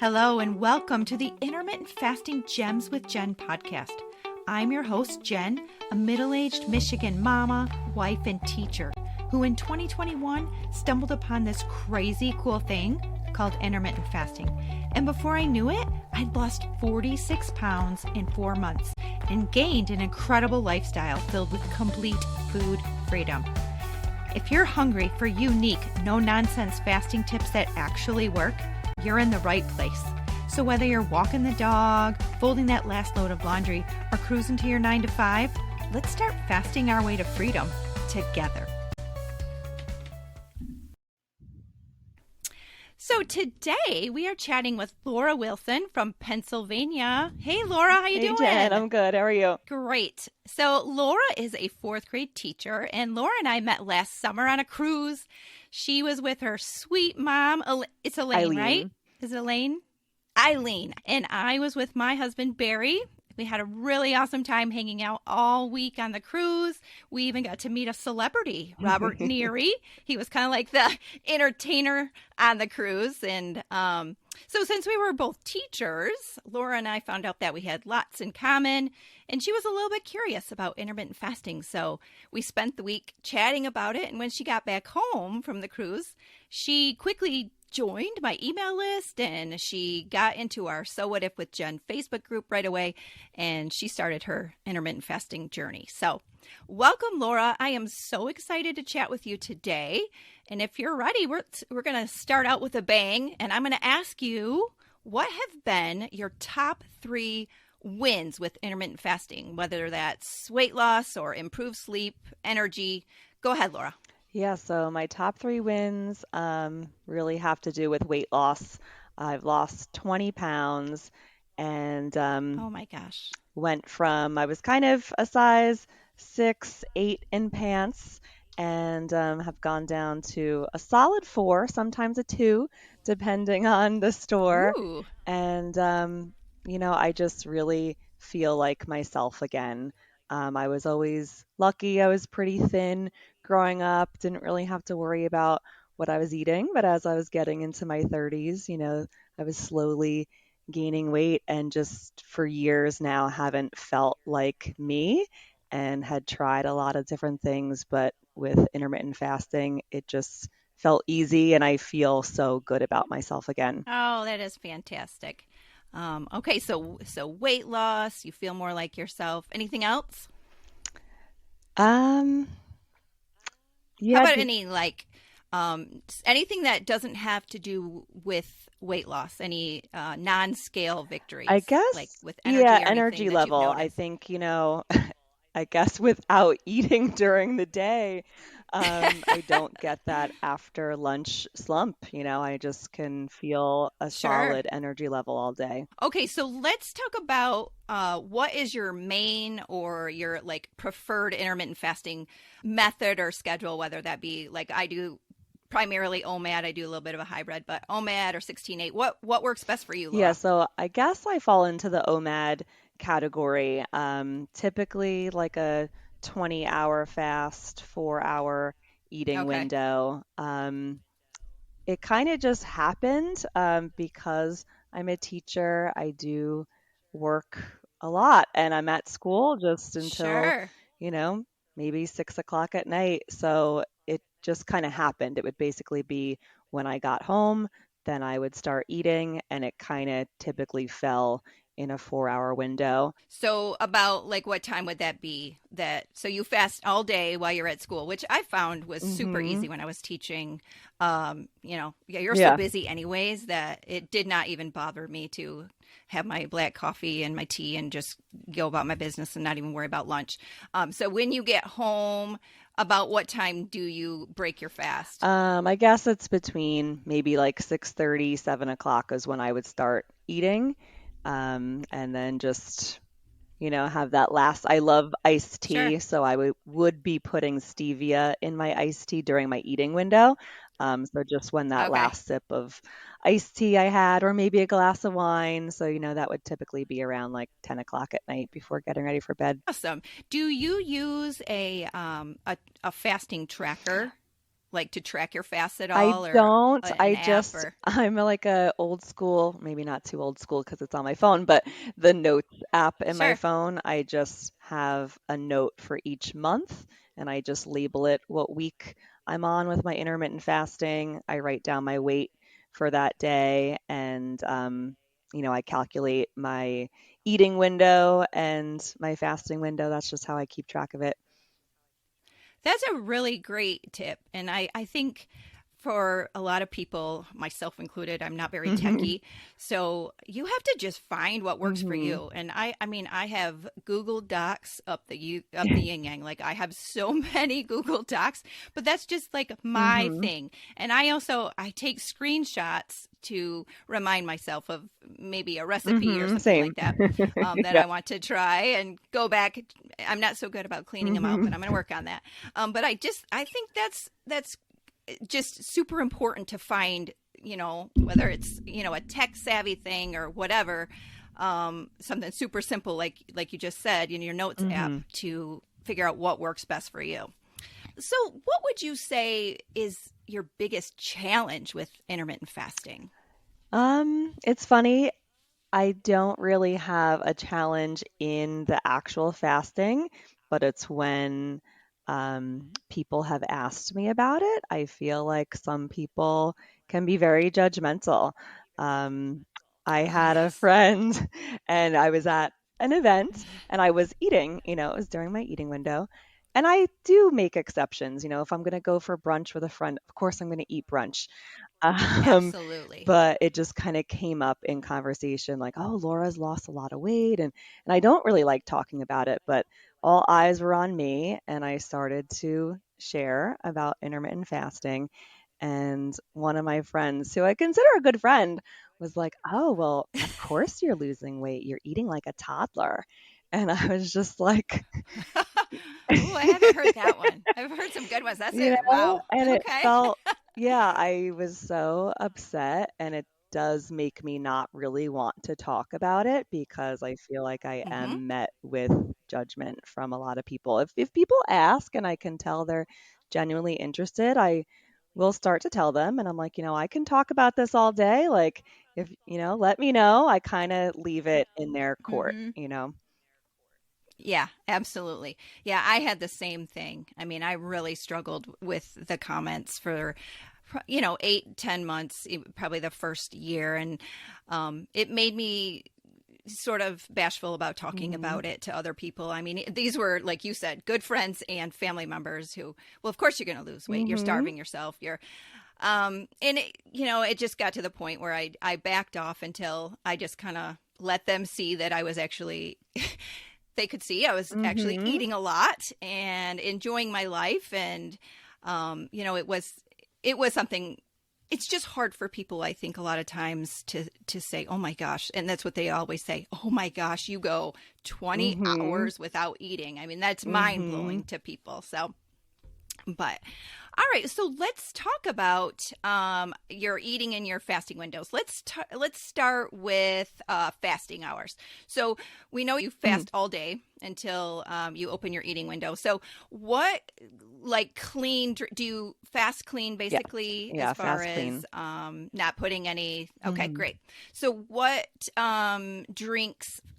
Hello and welcome to the Intermittent Fasting Gems with Jen podcast. I'm your host, Jen, a middle-aged Michigan mama, wife, and teacher who in 2021 stumbled upon this crazy cool thing called intermittent fasting. And before I knew it, I'd lost 46 pounds in 4 months and gained an incredible lifestyle filled with complete food freedom. If you're hungry for unique, no-nonsense fasting tips that actually work, you're in the right place. So whether you're walking the dog, folding that last load of laundry, or cruising to your 9 to 5, let's start fasting our way to freedom together. So today we are chatting with Laura Wilson from Pennsylvania. Hey Laura, how you doing? Hey Jen, I'm good. How are you? Great. So Laura is a 4th grade teacher, and Laura and I met last summer on a cruise. She was with her sweet mom. It's Elaine, Eileen. right? Is it Elaine? Eileen. And I was with my husband, Barry. We had a really awesome time hanging out all week on the cruise. We even got to meet a celebrity, Robert Neary. He was kind of like the entertainer on the cruise. And so since we were both teachers, Laura and I found out that we had lots in common. And she was a little bit curious about intermittent fasting. So we spent the week chatting about it. And when she got back home from the cruise, she quickly joined my email list and she got into our So What If with Jen Facebook group right away, and she started her intermittent fasting journey. So welcome, Laura. I am so excited to chat with you today. And if you're ready, we're going to start out with a bang, and I'm going to ask you, what have been your top 3 wins with intermittent fasting, whether that's weight loss or improved sleep, energy? Go ahead, Laura. Yeah, so my top 3 wins really have to do with weight loss. I've lost 20 pounds and oh my gosh. went from, I was kind of a size 6, 8 in pants and have gone down to a solid 4, sometimes a 2, depending on the store. Ooh. And, I just really feel like myself again. I was always lucky. I was pretty thin growing up, didn't really have to worry about what I was eating. But as I was getting into my 30s, I was slowly gaining weight and just for years now haven't felt like me and had tried a lot of different things. But with intermittent fasting, it just felt easy and I feel so good about myself again. Oh, that is fantastic. Okay, so weight loss, you feel more like yourself. Anything else? Yeah, How about anything that doesn't have to do with weight loss? Any non-scale victories? I guess, like with energy or anything energy that level. you've I noticed? think, I guess without eating during the day, I don't get that after lunch slump. I just can feel a Sure. solid energy level all day. Okay, so let's talk about what is your main or your preferred intermittent fasting method or schedule, whether that be like I do primarily OMAD. I do a little bit of a hybrid, but OMAD or 16-8. What works best for you, Yeah, Laura? so I guess I fall into the OMAD category. Typically like a 20-hour fast, 4-hour eating Okay. window. It kind of just happened because I'm a teacher. I do work a lot and I'm at school just until, Sure. you know, maybe 6 o'clock at night. So it just kind of happened. It would basically be when I got home, then I would start eating, and it kind of typically fell in a 4-hour window. So about what time would that be? So you fast all day while you're at school, which I found was super Hmm. easy when I was teaching. Yeah, you're so Yeah. busy anyways that it did not even bother me to have my black coffee and my tea and just go about my business and not even worry about lunch. So when you get home, about what time do you break your fast? I guess it's between maybe like 6:30, 7 o'clock is when I would start eating. And then just, have that last, I love iced Sure. tea, so I would be putting stevia in my iced tea during my eating window. So just when that Okay. last sip of iced tea I had, or maybe a glass of wine. So, that would typically be around like 10 o'clock at night before getting ready for bed. Awesome. Do you use a fasting tracker? like to track your fast at I all, or don't. an app or? I'm like a old school, maybe not too old school because it's on my phone, but the notes app in my Sure. phone, I just have a note for each month and I just label it what week I'm on with my intermittent fasting. I write down my weight for that day and, I calculate my eating window and my fasting window. That's just how I keep track of it. That's a really great tip. And I think for a lot of people, myself included, I'm not very Hmm. techie. So you have to just find what works for Hmm. you. And I mean, I have Google Docs up the yin yang. Like I have so many Google Docs, but that's just like my Hmm. thing. And I take screenshots to remind myself of maybe a recipe or Hmm. something Same. like that that Yeah. I want to try and go back. I'm not so good about cleaning them out, Hmm. but I'm going to work on that. But I think that's just super important to find, whether it's, a tech savvy thing or whatever, something super simple like you just said in your notes app Hmm. to figure out what works best for you. So, what would you say is your biggest challenge with intermittent fasting? It's funny. I don't really have a challenge in the actual fasting, but it's when people have asked me about it. I feel like some people can be very judgmental. Um, I Oh, had a yes. friend and I was at an event and I was eating, it was during my eating window. And I do make exceptions, if I'm going to go for brunch with a friend, of course I'm going to eat brunch. Um, Absolutely. but it just kind of came up in conversation like, oh, Laura's lost a lot of weight. And I don't really like talking about it, but all eyes were on me. And I started to share about intermittent fasting. And one of my friends, who I consider a good friend, was like, oh, well, of course you're losing weight. You're eating like a toddler. And I was just like, Oh, I haven't heard that one. I've heard some good ones. That's You it. know, Wow. and it Okay. felt, yeah, I was so upset, and it does make me not really want to talk about it because I feel like I Mm-hmm. am met with judgment from a lot of people. If people ask and I can tell they're genuinely interested, I will start to tell them, and I'm like, I can talk about this all day. Like, if, let me know. I kind of leave it in their Mm-hmm. court. Yeah, absolutely. Yeah, I had the same thing. I mean, I really struggled with the comments for, 8, 10 months, probably the first year. And it made me sort of bashful about talking Hmm. about it to other people. I mean, these were, like you said, good friends and family members who, well, of course you're going to lose weight. You're Hmm. starving yourself. And it just got to the point where I backed off until I just kind of let them see that I was actually they could see I was actually Hmm. eating a lot and enjoying my life. And, it was something. It's just hard for people, I think, a lot of times to say, "Oh my gosh," and that's what they always say. "Oh my gosh, you go 20 Hmm. hours without eating." I mean, that's mind Hmm. blowing to people. So, but all right, so let's talk about your eating and your fasting windows. Let's start with fasting hours. So we know you Mhm. fast all day until you open your eating window. So what, like, do you fast clean Yeah. basically, as Yeah, far fast as clean. not putting any? Okay, Mhm. great. So what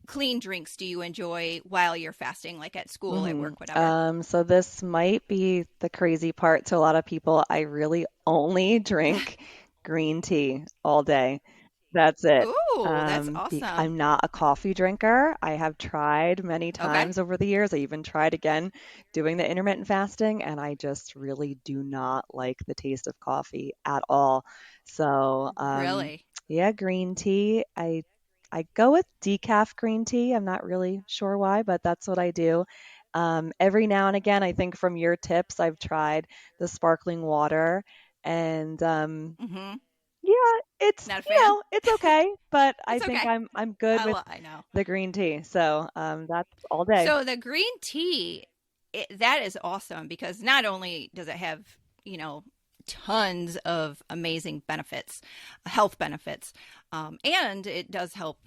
clean drinks do you enjoy while you're fasting, like at school, at Mhm. work, whatever? So this might be the crazy part to a lot of people. I really only drink green tea all day. That's it. Ooh, that's I'm awesome. not a coffee drinker. I have tried many Okay. times over the years. I even tried again doing the intermittent fasting, and I just really do not like the taste of coffee at all. So, Really? yeah, green tea. I go with decaf green tea. I'm not really sure why, but that's what I do. Every now and again, I think from your tips, I've tried the sparkling water, and Mm-hmm. yeah, Not a fan? it's okay, but I It's think okay. I'm good with I know. the green tea. So, that's all day. So the green tea, that is awesome because not only does it have, you know, tons of amazing benefits, health benefits, and it does help,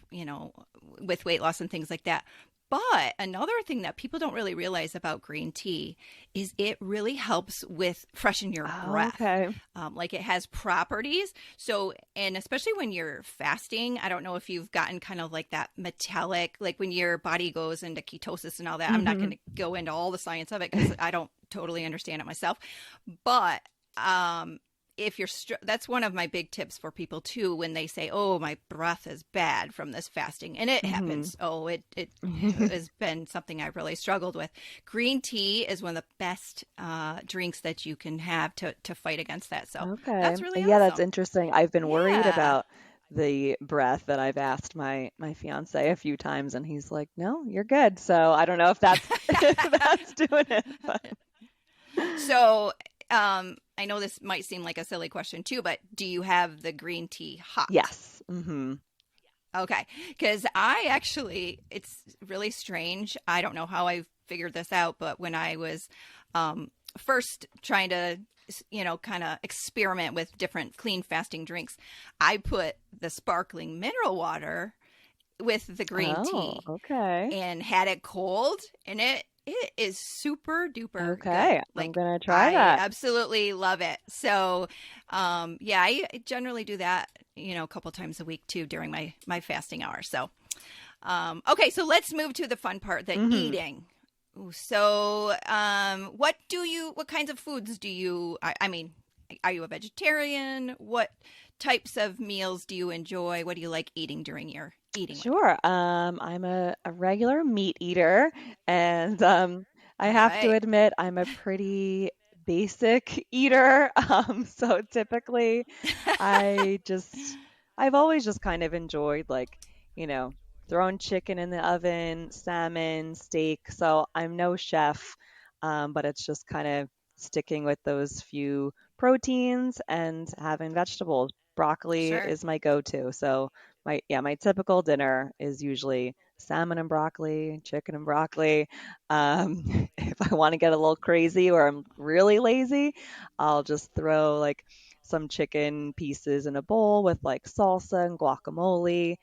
with weight loss and things like that. But another thing that people don't really realize about green tea is it really helps with freshen your Oh, breath. okay. Like it has properties. So, and especially when you're fasting, I don't know if you've gotten kind of like that metallic, like when your body goes into ketosis and all that. I'm not Hmm. going to go into all the science of it because I don't totally understand it myself. But if you're that's one of my big tips for people too when they say, oh, my breath is bad from this fasting, and it Hmm. happens. Oh, it has been something I've really struggled with. Green tea is one of the best drinks that you can have to fight against that, so Okay. that's really Yeah, that's awesome. interesting. I've been worried Yeah. about the breath that I've asked my fiance a few times, and he's like, "No, you're good." So I don't know if that's if that's doing it, but So I know this might seem like a silly question too, but do you have the green tea hot? yes. Hmm. Okay, because I actually, it's really strange. I don't know how I figured this out, but when I was first trying to, kind of experiment with different clean fasting drinks, I put the sparkling mineral water with the green Oh, tea okay. and had it cold, and it is super duper good. Okay. I'm Like gonna try I that. absolutely love it. So, yeah, I generally do that, a couple times a week too during my fasting hours. So, okay, so let's move to the fun part, the Hmm. eating. So, what kinds of foods do you? I mean, are you a vegetarian? What types of meals do you enjoy? What do you like eating during your eating window? Sure. I'm a regular meat eater, and I All have to right. admit I'm a pretty basic eater. So typically, I just I've always just kind of enjoyed like, you know, throwing chicken in the oven, salmon, steak. So I'm no chef, but it's just kind of sticking with those few proteins and having vegetables. Broccoli Sure. is my go-to. So my typical dinner is usually salmon and broccoli, chicken and broccoli. If I want to get a little crazy or I'm really lazy, I'll just throw like some chicken pieces in a bowl with like salsa and guacamole.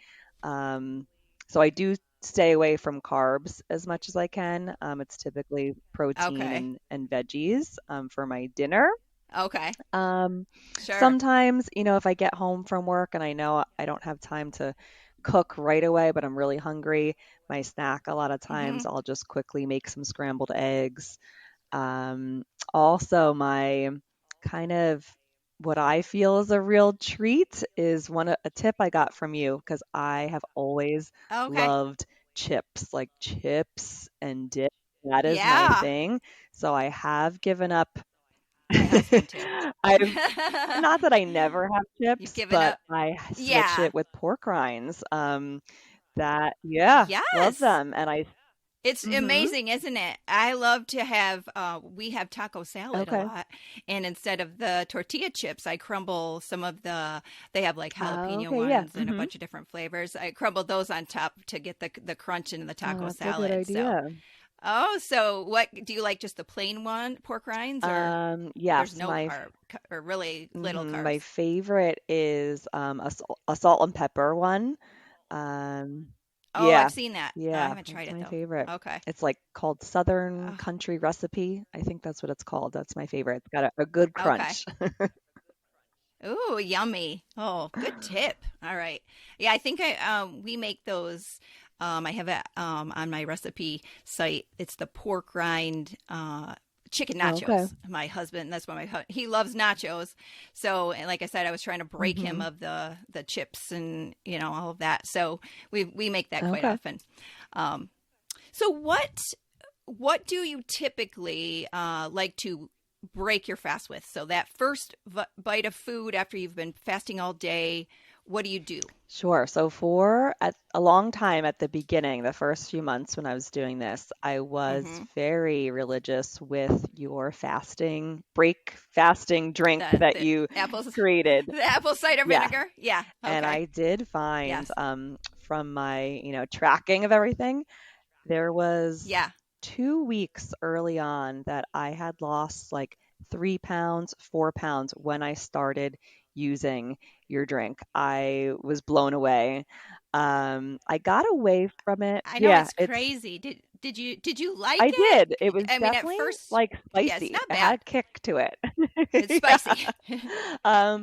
Um, so I do stay away from carbs as much as I can. It's typically protein Okay. and veggies for my dinner. Okay. Um, Sure. Sometimes, if I get home from work and I know I don't have time to cook right away, but I'm really hungry, my snack, a lot of Mm-hmm. times I'll just quickly make some scrambled eggs. Um, Also, my kind of what I feel is a real treat is a tip I got from you because I have always Okay. loved chips, like chips and dip. That is my Yeah. thing. So I have given up. My husband too. I've not that I never have You've chips, given but up. I switch Yeah. it with pork rinds. Yeah, love Yes. them. And I, It's mm-hmm, amazing, isn't it? I love to have, we have taco salad a okay. lot. And instead of the tortilla chips, I crumble some of they have like jalapeno Okay, yeah. ones and a Mm-hmm. bunch of different flavors. I crumble those on top to get the crunch in the Oh, taco that's a good salad. So, idea. oh, so what do you like? Just the plain one, pork rinds, or there's Yes, no carb or really little my carbs? favorite is a salt and pepper one. Um, Oh, I've yeah, seen that. I yeah, haven't tried that's it my though. favorite. Okay. It's like called Southern Uh, Country Recipe. I think that's what it's called. That's my favorite. It's got a good okay. crunch. Ooh, yummy. Oh, good tip. All right. Yeah, I think we make those. I have it on my recipe site. It's the pork rind chicken Okay. nachos. My husband, that's what he loves nachos. So, and like I said, I was trying to break him Mm-hmm. of the chips and all of that. So we make that quite Okay. often. Um, so what do you typically like to break your fast with? So that first bite of food after you've been fasting all day, what do you do? Sure. So for at a long time at the beginning, the first few months when I was doing this, I was Mm-hmm. very religious with your fasting drink that The you apples, created. the apple cider Yeah. vinegar. Yeah. And Okay. I did find Yes. from my, tracking of everything, there was Yeah. 2 weeks early on that I had lost like 3 pounds, 4 pounds when I started using your drink. I was blown away. I got away from it. I know Yeah, it's it's crazy. Did you like I it? did. It was I mean, at definitely first, like yeah, it's spicy. not It had bad. a kick to it. It's Yeah. spicy.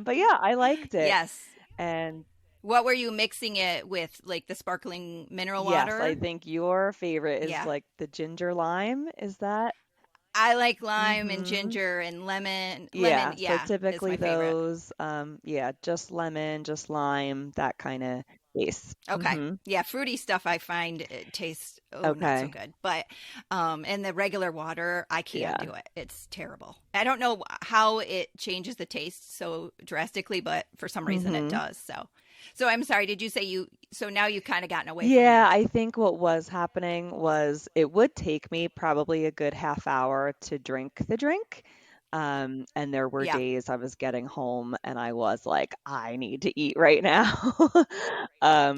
But yeah, I liked it. Yes. And What were you mixing it with? Like the sparkling mineral yes, I water? think your favorite is Yeah. like the ginger lime. Is that? I like lime and Mm-hmm. ginger and lemon. Lemon, Yeah, so yeah, is typically my favorite. those, yeah, just lemon, just lime, that kind of base. Okay. Mm-hmm. Yeah, fruity stuff I find it tastes not so Okay. good. But and the regular water, I can't Yeah. do it. It's terrible. I don't know how it changes the taste so drastically, but for some reason it Mm-hmm. does. So I'm sorry, did you say you so now you've kind of gotten away from Yeah, that? I think what was happening was it would take me probably a good half hour to drink the drink. And there were Yeah. days I was getting home and I was like, I need to eat right now.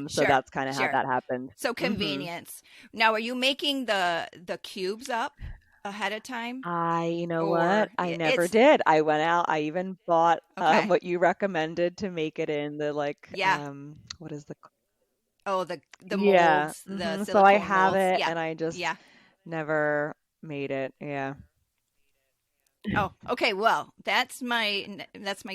So Sure. that's kind of how Sure. that happened. So Hmm. convenience. Now, are you making the cubes up ahead of time You know what? or I never it's did. I went out, I even bought okay. what you recommended to make it in the like, Yeah. what is the, Oh, the yeah. molds, the So I silicone have molds. it Yeah. and I just Yeah. never made it. Yeah. Oh, okay. Well, that's my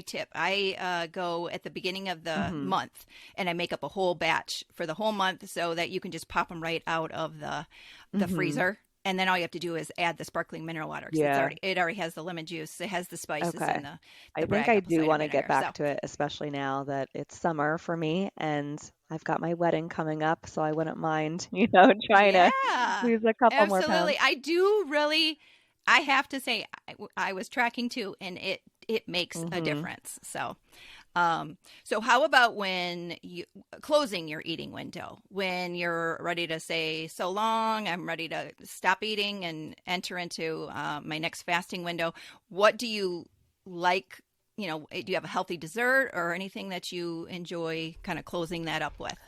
tip. I go at the beginning of the Hmm. month and I make up a whole batch for the whole month so that you can just pop them right out of the Hmm. freezer. And then all you have to do is add the sparkling mineral water because Yeah. it already has the lemon juice, it has the spices Okay. and the I the think brag I apple do cider want to get vinegar. back So to it, especially now that it's summer for me and I've got my wedding coming up, so I wouldn't mind, trying to yeah, lose a couple more absolutely. pounds. I do really. I have to say, I was tracking too, and it makes a Hmm. difference. So how about when you closing your eating window, when you're ready to say so long, I'm ready to stop eating and enter into my next fasting window. What do you like? Do you have a healthy dessert or anything that you enjoy kind of closing that up with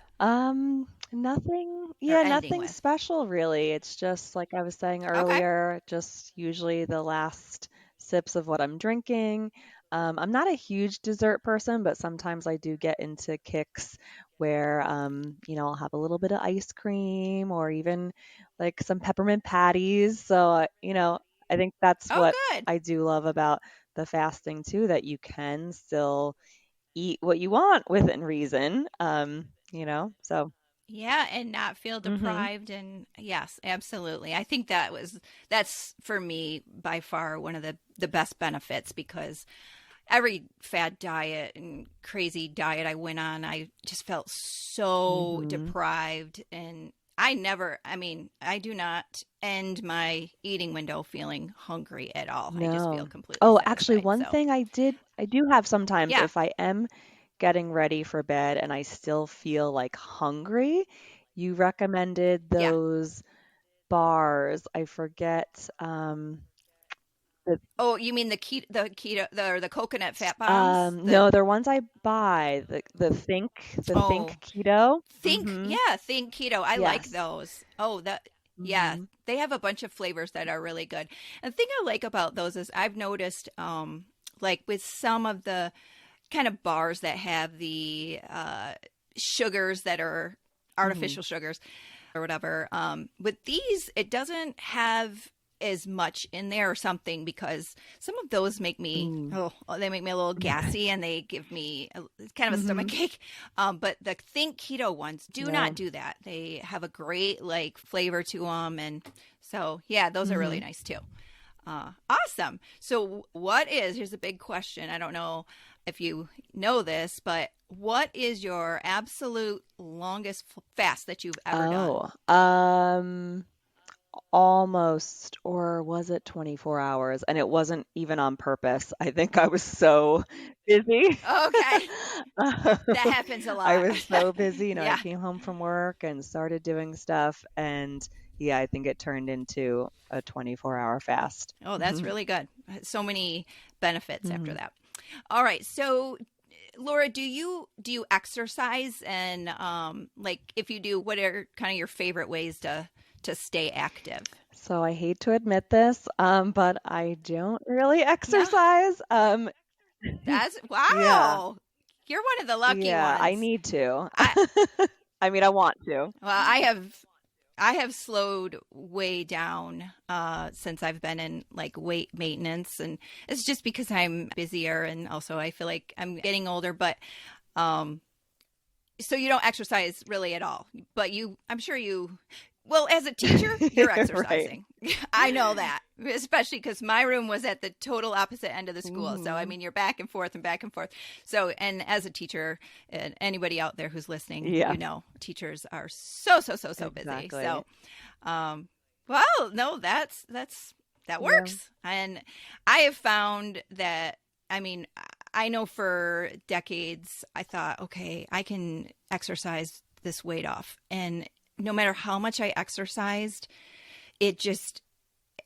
Nothing, or yeah, ending nothing with? special really. It's just like I was saying Okay. earlier, just usually the last sips of what I'm drinking. I'm not a huge dessert person, but sometimes I do get into kicks where, I'll have a little bit of ice cream or even like some peppermint patties. So, I think that's Oh, what good. I do love about the fasting too, that you can still eat what you want within reason. So. Yeah, and not feel Mhm. deprived. And yes, absolutely. I think that's for me by far one of the best benefits because every fad diet and crazy diet I went on, I just felt so Mhm. deprived. And I mean, I do not end my eating window feeling hungry at all. I just feel No. completely Oh, actually, satisfied. one So, thing I do have sometimes yeah, if I am getting ready for bed and I still feel like hungry, you recommended yeah. those bars. I forget the Oh, you mean the coconut fat bombs? no, they're ones I buy. The Think Oh, Keto. Mhm. think keto. I like Yes. those. Oh, yeah, Mhm. they have a bunch of flavors that are really good. And the thing I like about those is I've noticed, like with some of the kind of bars that have the sugars that are Mhm. artificial sugars or whatever. With these, it doesn't have as much in there or something because some of those make me Mm. they make me a little gassy and they give me kind of a stomach Mhm. ache. But the think keto ones do not No. do that. They have a great like flavor to them, and so yeah, those are really Mhm. nice too. Awesome. So, here's a big question. I don't know if you know this, but what is your absolute longest fast that you've ever done? Oh, almost, or was it 24 hours? And it wasn't even on purpose. I think I was so busy. Okay. Uh, That happens a I lot. was so busy, I Yeah. came home from work and started doing stuff. And yeah, I think it turned into a 24-hour fast. Oh, that's really good. So many benefits after Mhm. that. All right. So, Laura, do you exercise and like if you do, what are kind of your favorite ways to stay active? So I hate to admit this, but I don't really No, exercise. that's Yeah, wow. You're one of the lucky yeah, I ones. need to. I I mean, I want to. Well, I have slowed way down since I've been in like weight maintenance, and it's just because I'm busier, and also I feel like I'm getting older. But um, so you don't exercise really at all, but I'm sure you, well, as a teacher, you're Right. exercising. I know that, especially because my room was at the total opposite end of the school. So, I Hmm. mean, you're back and forth and back and forth. So, and as a teacher, and anybody out there who's listening, Yeah, you know, teachers are so busy. exactly. So, well, no, that Yeah. works. And I have found that, I mean, I know for decades I thought, okay, I can exercise this weight off. And no matter how much I exercised, it just,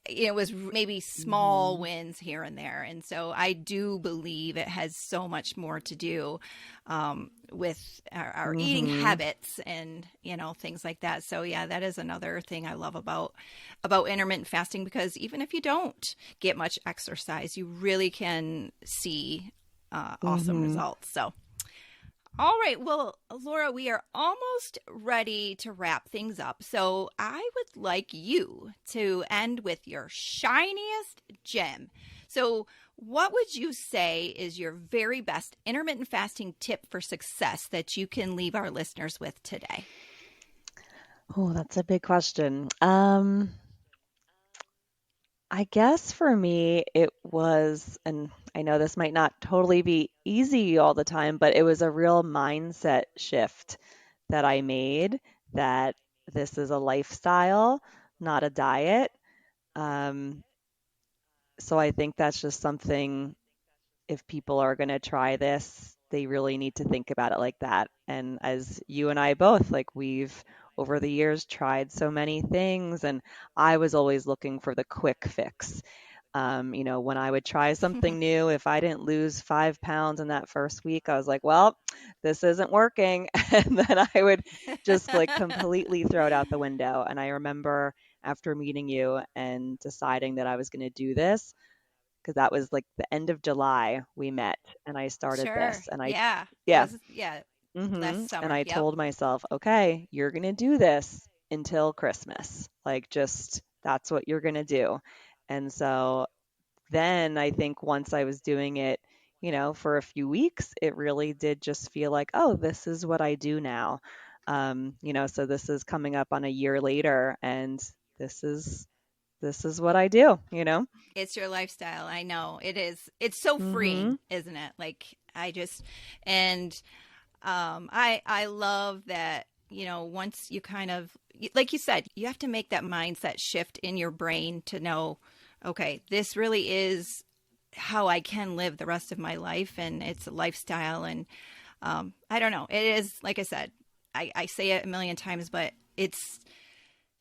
it was maybe small Hmm. wins here and there. And so I do believe it has so much more to do with our eating Hmm. habits and, you know, things like that. So yeah, that is another thing I love about intermittent fasting, because even if you don't get much exercise, you really can see awesome Hmm. results. So all right. Well, Laura, we are almost ready to wrap things up. So I would like you to end with your shiniest gem. So, what would you say is your very best intermittent fasting tip for success that you can leave our listeners with today? Oh, that's a big question. I guess for me, it was, and I know this might not totally be easy all the time, but it was a real mindset shift that I made that this is a lifestyle, not a diet. Um, so I think that's just something, if people are going to try this, they really need to think about it like that. And as you and I both, like we've over the years tried so many things, and I was always looking for the quick fix. When I would try something new, if I didn't lose 5 pounds in that first week, I was like, well, this isn't working. And then I would just like completely throw it out the window. And I remember after meeting you and deciding that I was going to do this, because that was like the end of July we met and I started Sure. this. And I, Yeah. It yeah. was, yeah, And last summer. I Yep. told myself, okay, you're going to do this until Christmas. Like, just that's what you're going to do. And so then I think once I was doing it, for a few weeks, it really did just feel like, oh, this is what I do now. So this is coming up on a year later, and this is this is what I do. It's your lifestyle. I know it is. It's so freeing, Mhm. isn't it? Like I just, and I love that, you know, once you kind of, like you said, you have to make that mindset shift in your brain to know, okay, this really is how I can live the rest of my life, and it's a lifestyle. And I don't know, it is, like I said, I say it a million times, but it's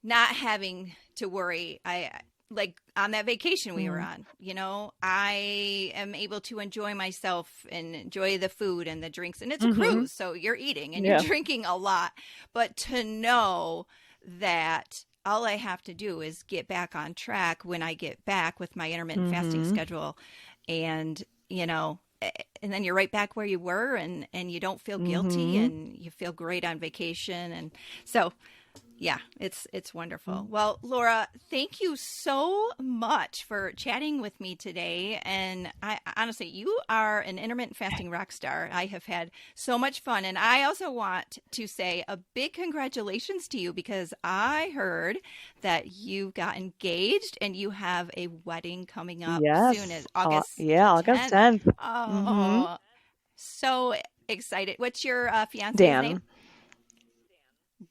not having to worry. I like on that vacation we were Mm. on, you know, I am able to enjoy myself and enjoy the food and the drinks, and it's a Mhm. cruise, so you're eating and you're Yeah. drinking a lot, but to know that all I have to do is get back on track when I get back with my intermittent fasting Mhm. schedule, and you know, and then you're right back where you were, and you don't feel guilty, Mhm. and you feel great on vacation. And so yeah, it's wonderful. Mm. Well, Laura, thank you so much for chatting with me today. And I honestly, you are an intermittent fasting rock star. I have had so much fun, and I also want to say a big congratulations to you, because I heard that you got engaged and you have a wedding coming up soon, Yes. as August Yeah, August 10th. 10th. Mhm. Oh, so excited. What's your fiance's name? Dan.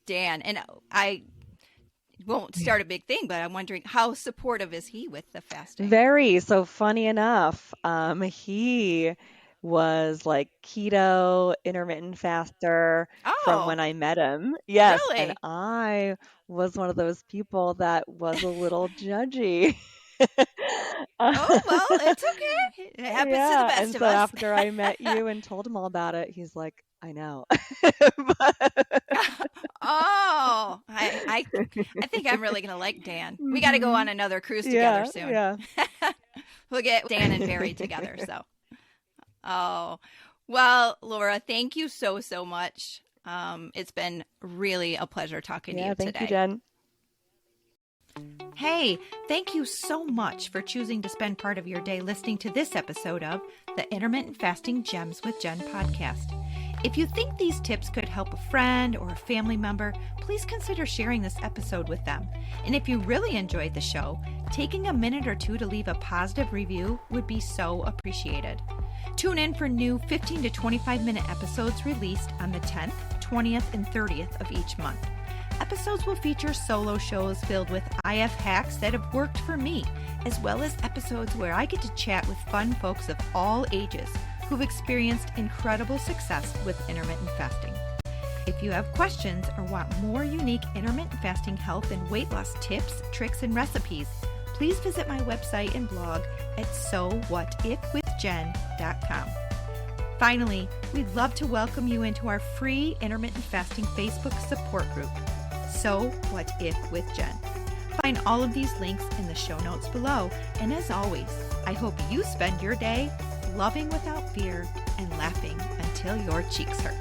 Dan. And I won't start a big thing, but I'm wondering, how supportive is he with the fasting? Very. So funny enough, he was like keto, intermittent faster from Oh, when I met him. Yes, and really? I was one of those people that was a little judgy. Oh, well, it's okay. It happens to the Yeah, best and of so us. after I met you and told him all about it, he's like, "I know." Oh, I think I'm really gonna like Dan. We got to go on Mhm. another cruise together Yeah, soon. yeah. We'll get Dan and Barry together. So, oh, well, Laura, thank you so much. It's been really a pleasure talking to you today. Thank you, Jen. Hey, thank you so much for choosing to spend part of your day listening to this episode of the Intermittent Fasting Gems with Jen podcast. If you think these tips could help a friend or a family member, please consider sharing this episode with them. And if you really enjoyed the show, taking a minute or two to leave a positive review would be so appreciated. Tune in for new 15 to 25-minute episodes released on the 10th, 20th, and 30th of each month. Episodes will feature solo shows filled with IF hacks that have worked for me, as well as episodes where I get to chat with fun folks of all ages who've experienced incredible success with intermittent fasting. If you have questions or want more unique intermittent fasting health and weight loss tips, tricks, and recipes, please visit my website and blog at sowhatifwithjen.com. Finally, we'd love to welcome you into our free intermittent fasting Facebook support group, So What If with Jen. Find all of these links in the show notes below. And as always, I hope you spend your day loving without fear and laughing until your cheeks hurt.